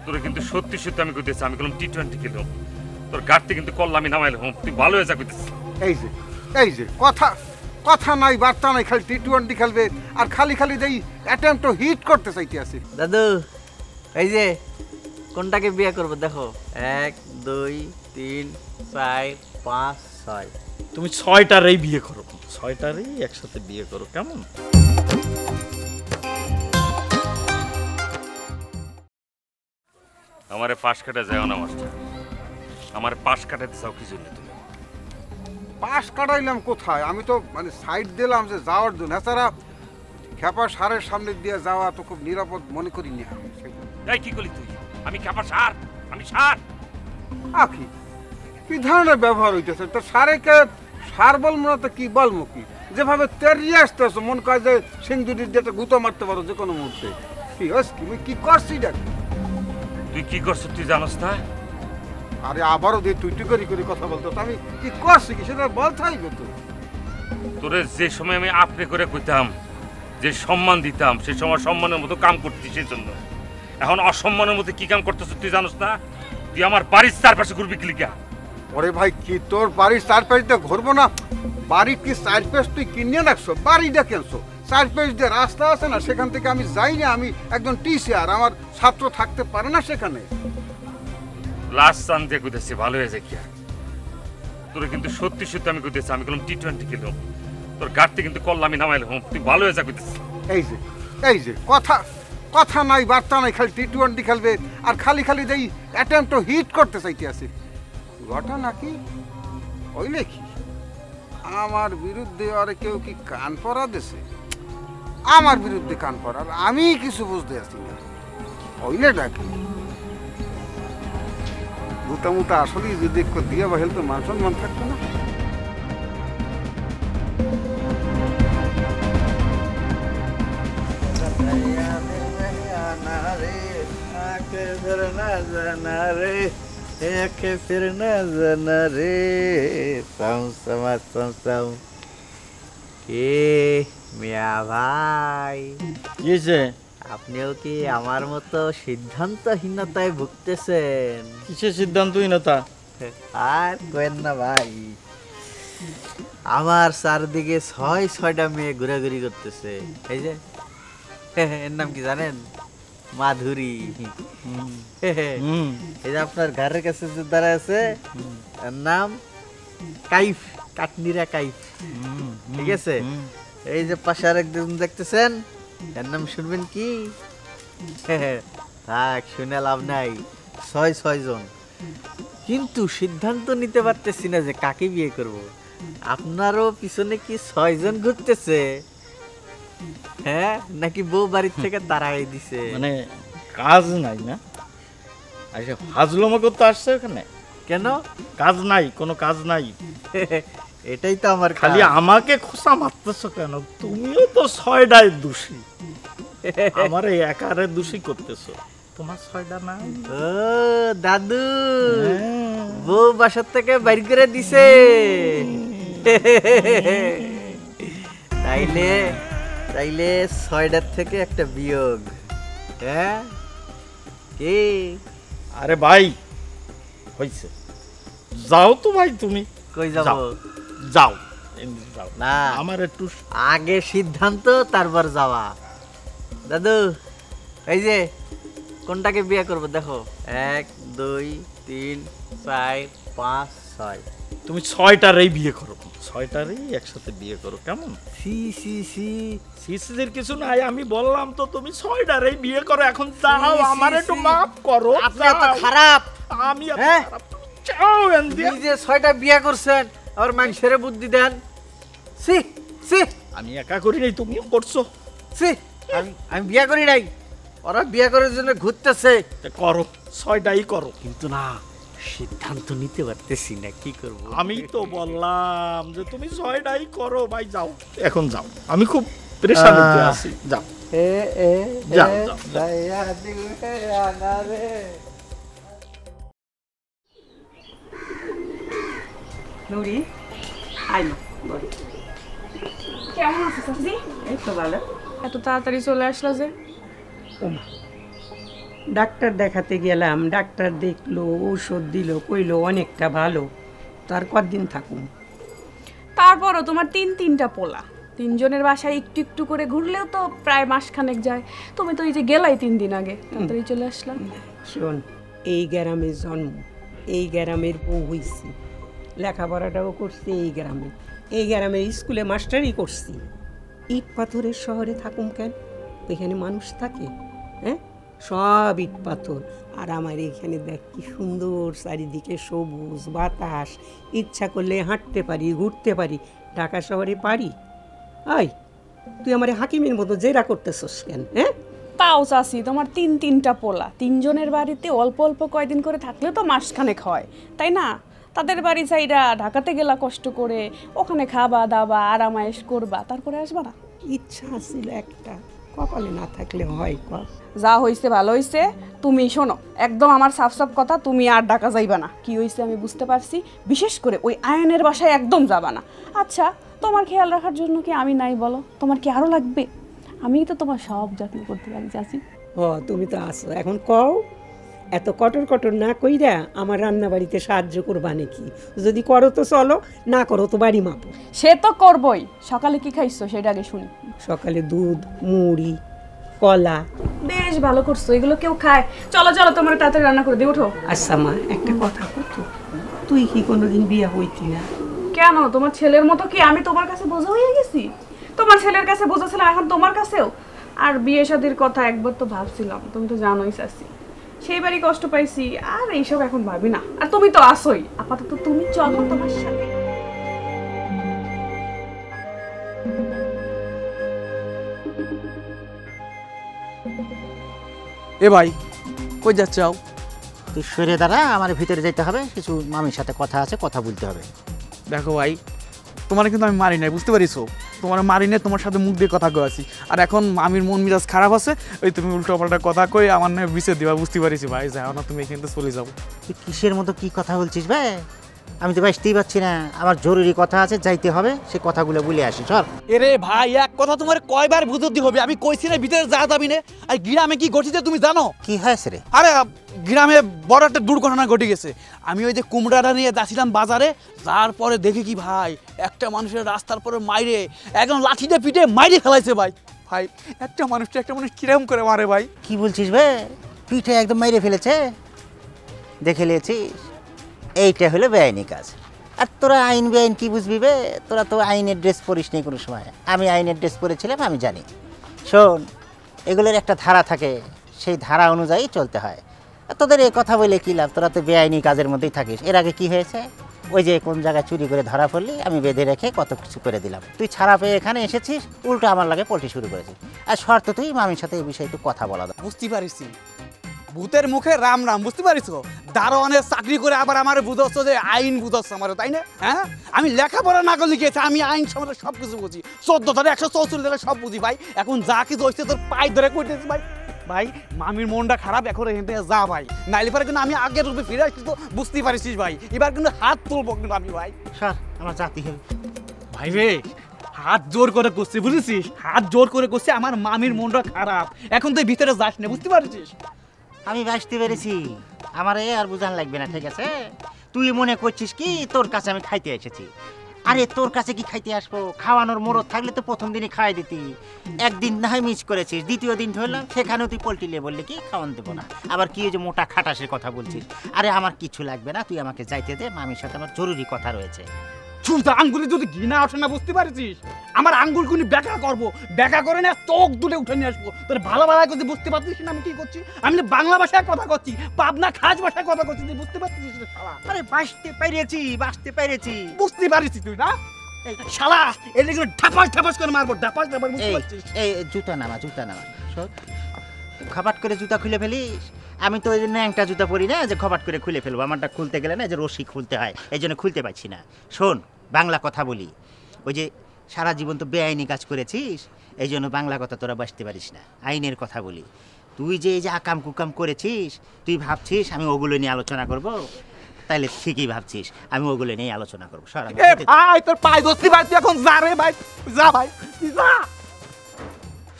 তোরে কিন্তু সত্যি সত্যি আমি কইতেছি, আমি কলম টি-20 খেললাম, তোর গাড়তে কিন্তু কল্লা আমি নামাইলাম, তুই ভালো হয়ে যা কইতেছিস। এই যে কথা নাই বার্তা নাই, খালি টি-20 খেলবে আর খালি খালি দেই অ্যাটেম্পট হিট করতে চাইতে আছে। দাদু এই যে কোনটাকে বিয়ে করব দেখো, 1 2 3 4 5 6। তুমি 6টারই বিয়ে করো, 6টারই একসাথে বিয়ে করো, কেমন? আমারে পাশ কাটে যাও না মাস্টার, আমার পাশ কাটাতে চাও কি জন্য তুমি? পাশ কাটাইলাম কোথায়? আমি তো মানে সাইড দিলাম যে যাওয়ার জন্য, এছাড়া খেপা সারের সামনে দিয়ে যাওয়া তো খুব নিরাপদ মনে করি না। এই কি করলি তুই? আমি খেপা সার, আমি সার? আখি কি ধরনের ব্যবহার হইতেছে? তো সারেকে সার বলবো না তো কি বলবো? কি যেভাবে তেরিয়ে আসতেছো মন কাজ যে সিন্দুরির দিয়ে একটা গুঁতো মারতে পারো যে কোনো মুহূর্তে। কি হস কি করছি দেখ? তুই কি করছিস তুই জানোস না? আরে আবারও দিয়ে তুই করি কথা বলতো, আমি কি করছি কি সেটা বলতে হইবে তো। তোরে যে সময় আমি আপনি করে কইতাম, যে সম্মান দিতাম, সেই সময় সম্মানের মতো কাম করতি, সেই জন্য এখন অসম্মানের মতো কি কাম করতেছ তুই জানোস না? তুই আমার বাড়ির চারপাশে ঘুরবি কিলিকা? ওরে ভাই কি তোর বাড়ির চারপাশে ঘুরবো না? বাড়ির কি চারপাশ তুই কিনে রাখছো? বাড়িটা কেনছো? চারপাশ দিয়ে রাস্তা আছে না, সেখান থেকে আমি যাই না, আমি একজন টিচার, আমার ছাত্র থাকতে পারে না সেখানে। লাস্ট চান দিয়ে কইতেছি ভালো হয়েছে কি আর? তোরে কিন্তু সত্যি সত্যি আমি কইতেছি, আমি কলম টি-20 খেললাম, তোর গাড়তে কিন্তু কল্লা আমি নামাইলাম, তুই ভালো হয়ে যা কইতেছিস। এই যে কথা নাই বার্তা নাই, খালি টি-20 খেলবে আর খালি খালি দেই অ্যাটেম্পট হিট করতে চাইতে আছে। ঘটনা কি হইলে কি আমার বিরুদ্ধে আরে কেউ কি কান পরা দেছে? আমার বিরুদ্ধে কান পরার আমি কিছু বুঝতে আছি না। হইলে ডাকি মুতা আসলেই যদি একটু দিয়ে বাহেল তো মান সম্মান থাকতো না। মিয়া ভাই, আপনিও কি আমার মতো সিদ্ধান্তহীনতায় ভুগতেছেন? কিসের সিদ্ধান্তহীনতা? আর কেন না ভাই, আমার চারদিকে 6টা মেয়ে ঘোরাঘুরি করতেছে। এই যে এর নাম কি জানেন? মাধুরী। এই যে আপনার ঘরের কাছে যে দাঁড়ায় আছে, এর নাম কাইফ, কাটনিরা কাইফ। ঠিক আছে? এই যে পাশে আরেকজন দেখতেছেন, এর নাম শুনবেন কি? থাক, শুনে লাভ নাই। 6 জন, কিন্তু সিদ্ধান্ত নিতে পারতেছি না যে কাকে বিয়ে করব। আপনারও পিছনে কি 6 জন ঘুরতেছে? হ্যাঁ, নাকি বউ বাড়ির থেকে তাড়াই দিছে? মানে কাজ নাই না? আচ্ছা, হাজলমা করতে আসছে এখানে? কেন কাজ নাই? কোনো কাজ নাই? এটাই তো আমার খালি আমাকে খোসা মারতেছো কেন? তুমিও তো 6টায় দোষী, আমার একারে দোষী করতেছো। তোমার 6টা না? ও দাদু, বউ বাসার থেকে বাইর করে দিছে। তাইলে 6টার থেকে একটা বিয়োগ। হ্যাঁ কি? আরে ভাই হইছে, যাও তো ভাই। তুমি কই যাব? যাও না, আমার একটু আগে সিদ্ধান্ত, তারপর যাওয়া। দাদু এই যে কোনটাকে বিয়ে করব দেখো, 1 2 3 4 5 6। তুমি 6টারই বিয়ে করো, 6টারই একসাথে বিয়ে করো, কেমন? সিসির কিছু নাই, আমি বললাম তো তুমি 6টারই বিয়ে করো। এখন যাও, আমার একটু মাফ করো। আপনি এত খারাপ? আমি এত খারাপ? যাও এন্দি। এই যে 6টা বিয়ে করছেন, আর মানুষের বুদ্ধি দেন। সি সি, আমি একা করি নাই, তুমিও করছো। সি, আমি বিয়ে করি নাই, ওরা বিয়ে করার জন্য ঘুরতেছে। করো, 6টাই করো। কিন্তু না, সিদ্ধান্ত নিতে পারতেছি না, কি করব? আমি তো বললাম যে তুমি 6টাই করো ভাই, যাও এখন যাও, আমি খুব প্রেশারে আছি। যাও যাও নুরি, আই বল, কেমন আছিস? এই তো ভালো। এত তাড়াতাড়ি চলে আসলো যে? ডাক্তার দেখাতে গেলাম, ডাক্তার দেখলো, ঔষধ দিল, কইলো অনেকটা ভালো। তার কতদিন থাকুম? তারপরও তোমার তিনটা পোলা, তিনজনের বাসায় একটু একটু করে ঘুরলেও তো প্রায় মাসখানেক যায়। তুমি তো এই যে গেলাই 3 দিন আগে, তাড়াতাড়ি চলে আসলাম। শোন, এই গ্রামের জন্ম, এই গ্রামের বউ হইছি, লেখাপড়াটাও করছি এই গ্রামের স্কুলে মাস্টারই করছি। ইট পাথরের শহরে থাকুম কেন? এখানে মানুষ থাকে? হ্যাঁ, সব ইট পাথর। আর আমার এখানে দেখ কি সুন্দর, চারিদিকে সবুজ বাতাস, ইচ্ছা করলে হাঁটতে পারি, ঘুরতে পারি। ঢাকা শহরে পারি? আয়, তুই আমার হাকিমের মতো জেরা করতেছস কেন? হ্যাঁ, তাও চাষি, তোমার তিনটা পোলা, তিনজনের বাড়িতে অল্প অল্প কয়দিন করে থাকলে তো মাসখানেক হয়, তাই না? তাদের বাড়ি চাইরা ঢাকাতে গেলা কষ্ট করে, ওখানে খাবা দাবা আরামায়েশ করবা, তারপরে আসবা না? ইচ্ছা ছিল একটা, কপালে না থাকলে হয় ক। যা হইছে ভালো হইছে। তুমি শোনো, একদম আমার সাফ সাফ কথা, তুমি আর ঢাকা যাইবা না। কি হইছে আমি বুঝতে পারছি, বিশেষ করে ওই আয়নের বাসায় একদম যাবা না। আচ্ছা, তোমার খেয়াল রাখার জন্য কি আমি নাই বলো? তোমার কি আরো লাগবে? আমি তো তোমার সব যত্ন করতে পারি চাচি। ও, তুমি তো আসো, এখন কও। এত কটর কটর না কইরা আমার রান্না বাড়িতে সাহায্য করবা নাকি? যদি করো তো চলো, না করো তো বাড়ি মাপো। সে তো করবই। সকালে কি খাইছো সেটা আগে শুনি। সকালে দুধ, মুড়ি, কলা। বেশ ভালো করছো, এগুলো কেউ খায়? চলো চলো, তোমার তাড়াতাড়ি রান্না করে দিয়ে ওঠো। আচ্ছা মা, একটা কথা কত, তুই কি কোনোদিন বিয়া হইতি না? কেন, তোমার ছেলের মতো কি আমি তোমার কাছে বোঝা হয়ে গেছি? তোমার ছেলের কাছে বোঝা ছিলাম, এখন তোমার কাছেও। আর বিয়ে শাদীর কথা একবার তো ভাবছিলাম, তুমি তো জানোই চাচি, সেইবারই কষ্ট পাইছি। আর এইসব এখন ভাবি না। আর তুমি তো আসোই, আপাতত তুমি চলো তোমার সাথে। এ ভাই, কই যাচ্ছাও? তুই সরে দাঁড়া, আমার ভিতরে যেতে হবে, কিছু মামির সাথে কথা আছে, কথা বলতে হবে। দেখো ভাই, তোমার কিন্তু আমি মারি নাই, বুঝতে পারিস? তোমার মারি নাই, তোমার সাথে মুখ দিয়ে কথা কয়েছি। আর এখন মামির মন মেজাজ খারাপ আছে, ওই তুমি উল্টো পাল্টা কথা কই আমার নামে বিছে দিবা, বুঝতে পারিস? ভাই যাও না, তুমি এখান থেকে চলে যাও। তুই কিসের মতো কি কথা বলছিস ভাই? আমি তো বাঁচতেই পারছি না, আমার জরুরি কথা আছে, যাইতে হবে, সে কথাগুলো বলে আসি। চল। এরে ভাই, এক কথা তোমার কয়বার বুঝতে হবে? আমি কইছি না ভিতরে যা যাবি না। আর গ্রামে কি ঘটিছে তুমি জানো? কি হয়েছে রে? আরে গ্রামে বড় একটা দুর্ঘটনা ঘটে গেছে। আমি ওই যে কুমড়াটা নিয়ে যাচ্ছিলাম বাজারে, যার পরে দেখি কি ভাই, একটা মানুষের রাস্তার পরে মাইরে একদম লাঠিতে পিটে মাইরে ফেলাইছে ভাই। ভাই, একটা মানুষ কিরম করে মারে ভাই? কি বলছিস ভাই? পিঠে একদম মেরে ফেলেছে? দেখে নিয়েছিস? এইটা হলো বেআইনি কাজ। আর তোরা আইন বেআইন কি বুঝবি বে? তোরা তো আইনের ড্রেস পরিস নি কোনো সময়। আমি আইনের ড্রেস পরেছিলাম, আমি জানি। শোন, এগুলোর একটা ধারা থাকে, সেই ধারা অনুযায়ী চলতে হয়। তোদের এই কথা বলে কী লাভ? তোরা তো বেআইনি কাজের মধ্যেই থাকিস। এর আগে কি হয়েছে? ওই যে কোন জায়গায় চুরি করে ধরা পড়লি, আমি বেঁধে রেখে কত কিছু করে দিলাম। তুই ছাড়া পেয়ে এখানে এসেছিস, উল্টো আমার লাগে পল্টি শুরু করেছিস। আর শর্ত তুই মামির সাথে এই বিষয়ে একটু কথা বলা দাও। বুঝতে পারিস? ভূতের মুখে রাম রাম, বুঝতে পারিস? দারোয়ানের চাকরি করে আবার আমার বুঝাচ্ছ যে আইন বুঝাচ্ছ আমার, তাই না? হ্যাঁ, আমি লেখাপড়া না করলে গিয়েছে, আমি আইন সম্বন্ধে সব কিছু বুঝি। 14 ধারা 144 ধারা সব বুঝি ভাই। এখন যা কিছু হচ্ছে তোর পায়ে ধরে কইতেছি ভাই। ভাই, মামির মনটা খারাপ, এখন এখান থেকে যা ভাই, নাইলে পরে কিন্তু আমি আগের রূপে ফিরে আসছি, তো বুঝতেই পারিস ভাই। এবার কিন্তু হাত তুলবো কিন্তু আমি ভাই। স্যার, আমার জাতি হবে ভাই রে, হাত জোর করে করছি, বুঝেছিস? হাত জোর করে করছি, আমার মামির মনটা খারাপ। এখন তুই ভিতরে যাস না, বুঝতে পারছিস? আমি বাঁচতে পেরেছি, আমার আর বুঝান লাগবে না, ঠিক আছে? তুই মনে করছিস কি তোর কাছে আমি খাইতে এসেছি? আরে তোর কাছে কি খাইতে আসবো? খাওয়ানোর মোড়ত থাকলে তো প্রথম দিনই খাওয়াই দিতি। একদিন না হয় মিস করেছিস, দ্বিতীয় দিন ধরলাম, সেখানেও তুই পোল্ট্রি নিয়ে বললি কি খাওয়ান দেবো না। আবার কি যে মোটা খাটাসের কথা বলছিস? আরে আমার কিছু লাগবে না, তুই আমাকে যাইতে দে, মামির সাথে আমার জরুরি কথা রয়েছে। চুলটা আঙ্গুলে যদি ঘৃণা ওঠে না, বুঝতে পারছিস? আমার আঙ্গুল কোনি ব্যাকা করবো, ব্যাকা করে না চোখ দুলে উঠে নিয়ে আসবো। তোর ভালো ভালো করতে বুঝতে পারছিস না আমি কি করছি? আমি তো বাংলা ভাষায় কথা করছি, পাবনা খাস ভাষায় কথা করছি, তুই বুঝতে পারছিস? আরে বাঁচতে পেরেছি, বাঁচতে পেরেছি, বুঝতে পারিস তুই না? শালা এদিকে ঢাপাস ঢাপাস করে মারবো, ঢাপাস ঢাপাস, বুঝতে এই পারছিস? এই জুতা নামা, জুতা নামা। শোন, খপাট করে জুতা খুলে ফেলিস। আমি তো ওই জন্য একটা জুতা পরি না যে খপাট করে খুলে ফেলবো। আমারটা খুলতে গেলে না যে রশি খুলতে হয়, এই জন্য খুলতে পারছি না। শোন, বাংলা কথা বলি। ওই যে সারা জীবন তো বেআইনি কাজ করেছিস, এই জন্য বাংলা কথা তোরা বাঁচতে পারিস না। আইনের কথা বলি। তুই যে এই যে আকাম কুকাম করেছিস, তুই ভাবছিস আমি ওগুলো নিয়ে আলোচনা করব? তাইলে ঠিকই ভাবছিস, আমি ওগুলো নিয়ে আলোচনা করবো। ভাই, তোর পায়ে দোস্তি ভাই, তুই এখন যা রে ভাই, যা ভাই, যা।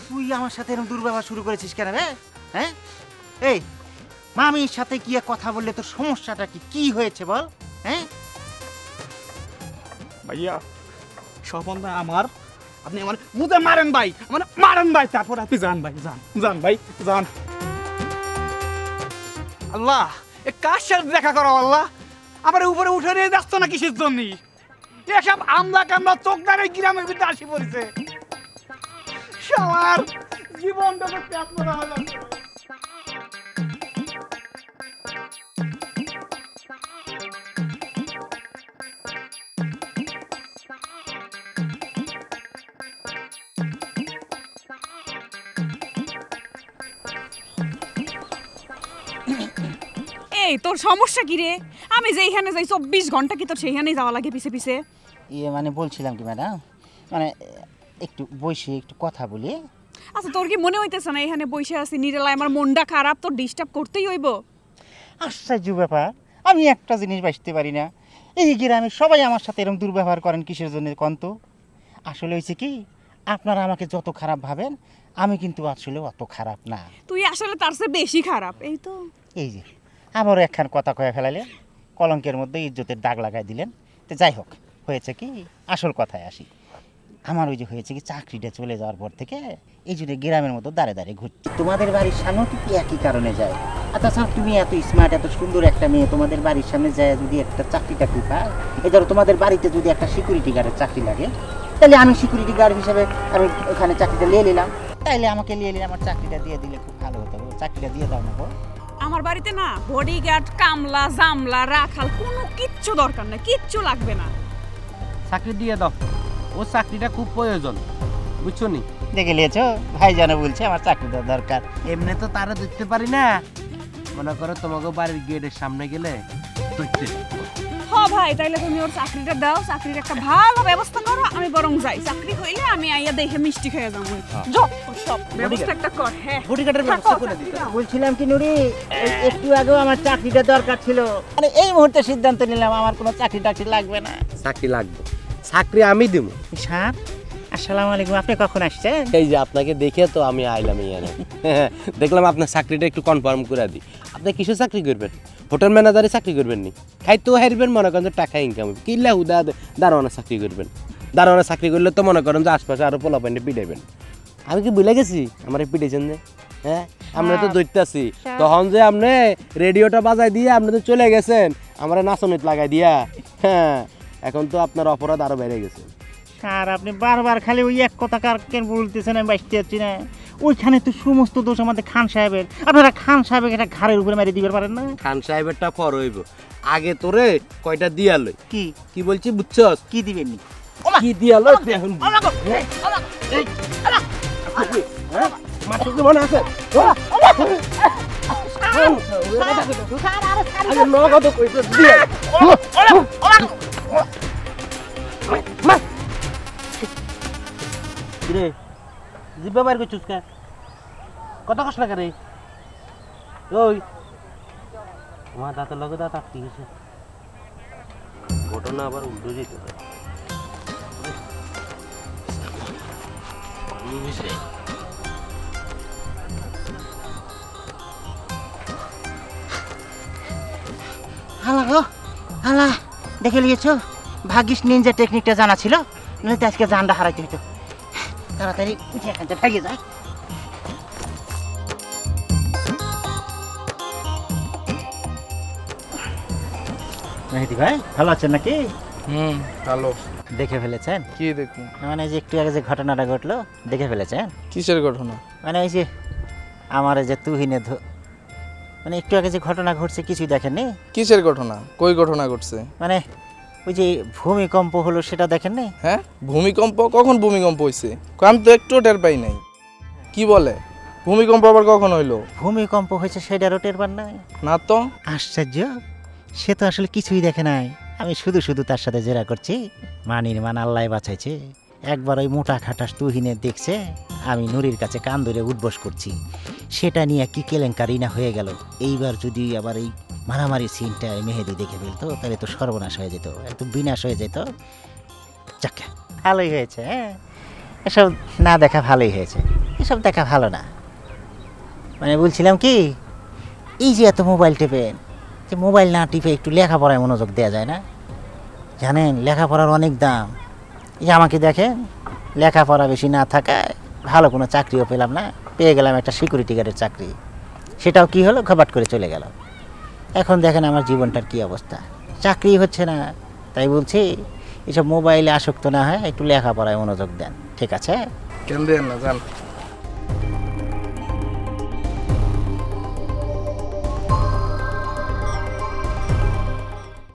তুই আমার সাথে এরকম দুর্ব্যবহার শুরু করেছিস কেন রে? হ্যাঁ, এই মামির সাথে গিয়ে কথা বললে তোর সমস্যাটা কি কি হয়েছে বল? হ্যাঁ ভাইয়া সব অন্যায় আমার, আপনি আমার মুদে মারেন ভাই, মানে মারেন ভাই, তারপর আপনি যান ভাই, যান যান ভাই যান। আল্লাহ এ কার সাথে দেখা করো আল্লাহ, আমার উপরে উঠে নিয়ে যাচ্ছ না কিসের জন্য? এসব আমলা কামলা চোখদারে গ্রামের ভিতরে আসি পড়েছে, সবার জীবনটা পেট মরা হয়ে যাচ্ছে। এই তোর সমস্যা কি রে? আমি যেইখানে যাই 24 ঘন্টা কি তোর সেইখানেই যাওয়া লাগে পিছে পিছে? ইয়ে মানে বলছিলাম কি ম্যাডাম, মানে একটু বসে একটু কথা বলি। আচ্ছা তোর কি মনে হইতেছে না এখানে বসে আছি নিরালায় আমার মনটা খারাপ, তোর ডিস্টার্ব করতেই হইব? আশ্চর্য ব্যাপার, আমি একটা জিনিস বাঁচতে পারি না, এই গ্রামে সবাই আমার সাথে এরকম দুর্ব্যবহার করেন কিসের জন্য কন্ত? আসলে হয়েছে কি, আপনারা আমাকে যত খারাপ ভাবেন আমি কিন্তু আসলে অত খারাপ না। তুই আসলে তার চেয়ে বেশি খারাপ। এই তো এই যে আবারও একখান কথা কয়ে ফেলাইলেন, কলঙ্কের মধ্যে ইজ্জতের দাগ লাগাই দিলেন। তো যাই হোক, হয়েছে কি, আসল কথায় আসি। আমার ওই যে হয়েছে কি, চাকরিটা চলে যাওয়ার পর থেকে এই জন্য গ্রামের মতো দাঁড়ে দাঁড়িয়ে ঘুরছি। তোমাদের বাড়ির সামনেও তো একই কারণে যায়। আচ্ছা স্যার, তুমি এত স্মার্ট এত সুন্দর একটা মেয়ে, তোমাদের বাড়ির সামনে যায় যদি একটা চাকরি টাকরি পায়, এই ধরো তোমাদের বাড়িতে যদি একটা সিকিউরিটি গার্ডের চাকরি লাগে, তাহলে আমি সিকিউরিটি গার্ড হিসেবে আমি ওখানে চাকরিটা নিয়ে নিলাম। তাইলে আমাকে নিয়ে নিলে আমার চাকরিটা দিয়ে দিলে খুব ভালো হতো। চাকরিটা দিয়ে দাও না গো। আমার বাড়িতে না বডিগার্ড, কামলা, জামলা, রাখাল কোনো কিচ্ছু দরকার না, কিচ্ছু লাগবে না। চাকরি দিয়ে দাও, ও চাকরিটা খুব প্রয়োজন, বুঝছো নি? দেখে নিয়েছো, ভাই জানো বলছে আমার চাকরিটা দরকার। এমনি তো তারা দেখতে পারি না, মনে করো তোমাকে বাড়ির গেটের সামনে গেলে দেখতে। হ ভাই, তাইলে তুমি ওর চাকরিটা দাও, চাকরির একটা ভালো ব্যবস্থা করো, আমি বরং যাই। চাকরি হইলে আমি আইয়া দেখে মিষ্টি খেয়ে যাবো। সব ব্যবস্থা একটা কর। হ্যাঁ, বডিগার্ডের ব্যবস্থা করে দিতে। বলছিলাম কি নুরি, একটু আগেও আমার চাকরিটা দরকার ছিল, মানে এই মুহূর্তে সিদ্ধান্ত নিলাম আমার কোনো চাকরি টাকরি লাগবে না। চাকরি লাগবে, চাকরি আমি দেব। স্যার আসসালামু আলাইকুম, আপনি কখন আসছেন? এই যে আপনাকে দেখে তো আমি আইলাম এখানে। দেখলাম আপনার চাকরিটা একটু কনফার্ম করে দিই। আপনি কিসে চাকরি করবেন? হোটেল ম্যানেজারে চাকরি করবেন নি? খাইতেও হারবেন, মনে করেন যে টাকা ইনকাম হবে। কিল্লা হুদা দারোয়ানা চাকরি করবেন? দারোয়ানা চাকরি করলে তো মনে করেন যে আশপাশে আরো পোলাপাইনে পিটাইবেন। আমি কি ভুলে গেছি আমার পিটাইছেন যে? হ্যাঁ, আমরা তো দৈত্য আছি তখন, যে আপনি রেডিওটা বাজাই দিয়ে আপনি তো চলে গেছেন আমার নাচনিত লাগাই দিয়া। হ্যাঁ, এখন তো আপনার অপরাধ আরো বেড়ে গেছে। স্যার আপনি বারবার খালি ওই এক কথা কেন বলতেছেন, আমি বাঁচতে যাচ্ছি না। ওইখানে তো সমস্ত দোষ আমাদের খান সাহেবের। আপনারা খান সাহেবের একটা ঘাড়ের উপরে মেরে দিতে পারেন না? খান সাহেবেরটা পর হইব, আগে তোরে কয়টা দিয়ালই। কি কি বলছি বুঝছস? কি দিবেন? কি দিয়ালই এখন মনে আছে নগদ কইতে দিয়া রে জিব্বা বাইর করছিস কে? কত কষ্ট লাগে রে? ওই আমার দাঁতের লগে দাঁত আটকে গেছে, ঘটনা আবার উল্টো যেতে পারে। হালা গো হালা, দেখে নিয়েছো, ভাগ্যিস নিনজা টেকনিকটা জানা ছিল, নইলে আজকে জানটা হারাইতে হতো। তাড়াতাড়ি উঠে এখান থেকে ভাগে যায়। মেহেদি ভাই ভালো আছেন নাকি? ভালো। দেখে ফেলেছেন? কি দেখুন? মানে যে একটু আগে যে ঘটনাটা ঘটলো দেখে ফেলেছেন? কিসের ঘটনা? মানে এই যে আমার যে তুহিনে মানে একটু আগে যে ঘটনা ঘটছে কিছুই দেখেননি? কিসের ঘটনা? কই ঘটনা ঘটছে? মানে ওই যে ভূমিকম্প হলো সেটা দেখেননি? হ্যাঁ, ভূমিকম্প? কখন ভূমিকম্প হইছে? আমি তো একটু টের পাই নাই। কি বলে ভূমিকম্প আবার কখন হইলো? ভূমিকম্প হয়েছে সেটারও টের পান নাই? না তো। আশ্চর্য, সে তো আসলে কিছুই দেখে নাই। আমি শুধু শুধু তার সাথে জেরা করছি। মানির মান আল্লাহ বাঁচাইছে, একবার ওই মোটা খাটাস তুহিনে দেখছে আমি নুরির কাছে কান ধরে উঠবস করছি, সেটা নিয়ে কি কেলেঙ্কারি না হয়ে গেল। এইবার যদি আবার এই মারামারি সিনটা মেহেদি দেখে ফেলতো তাহলে তো সর্বনাশ হয়ে যেত, একটু বিনাশ হয়ে যেত। যাকে ভালোই হয়েছে, হ্যাঁ, এসব না দেখা ভালোই হয়েছে, এসব দেখা ভালো না। মানে বলছিলাম কি, এই যে এত মোবাইল টেপেন, যে মোবাইল না টিপে একটু লেখাপড়ায় মনোযোগ দেওয়া যায় না? জানেন লেখাপড়ার অনেক দাম। এই যে আমাকে দেখেন, লেখাপড়া বেশি না থাকায় ভালো কোনো চাকরিও পেলাম না, পেয়ে গেলাম একটা সিকিউরিটি গার্ডের চাকরি। সেটাও কি হলো, ঘবাট করে চলে গেল। এখন দেখেন আমার জীবনটার কি অবস্থা, চাকরি হচ্ছে না। তাই বলছি এসব মোবাইলে আসক্ত না হয় একটু লেখাপড়ায় মনোযোগ দেন, ঠিক আছে? কেন দেন না জান।